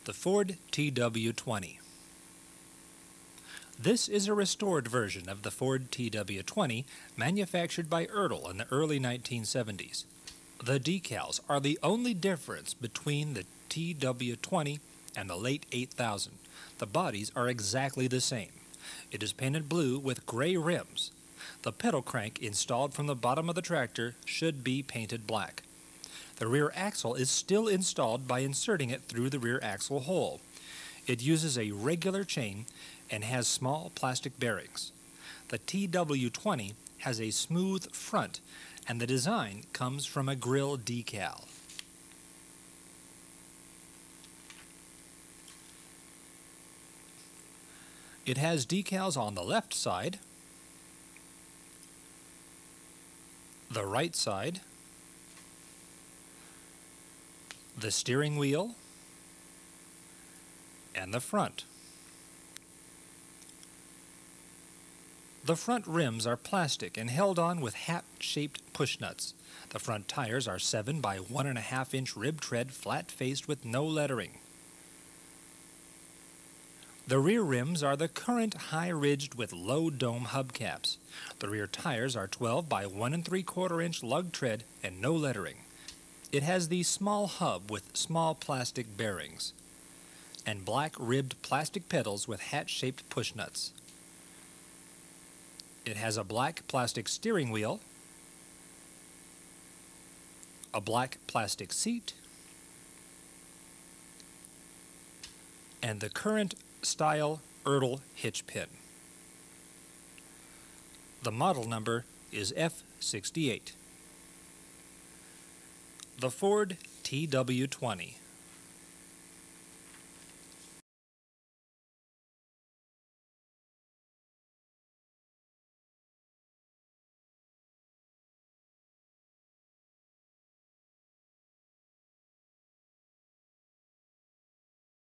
The Ford TW-20. This is a restored version of the Ford TW-20 manufactured by Ertl in the early 1970s. The decals are the only difference between the TW-20 and the late 8000. The bodies are exactly the same. It is painted blue with gray rims. The pedal crank installed from the bottom of the tractor should be painted black. The rear axle is still installed by inserting it through the rear axle hole. It uses a regular chain and has small plastic bearings. The TW-20 has a smooth front, and the design comes from a grille decal. It has decals on the left side, the right side, the steering wheel, and the front. The front rims are plastic and held on with hat-shaped push nuts. The front tires are 7 by 1.5 inch rib tread, flat-faced with no lettering. The rear rims are the current high-ridged with low dome hubcaps. The rear tires are 12 by 1 3/4 inch lug tread and no lettering. It has the small hub with small plastic bearings and black ribbed plastic pedals with hat-shaped push nuts. It has a black plastic steering wheel, a black plastic seat, and the current style Ertl hitch pin. The model number is F68. The Ford TW-20.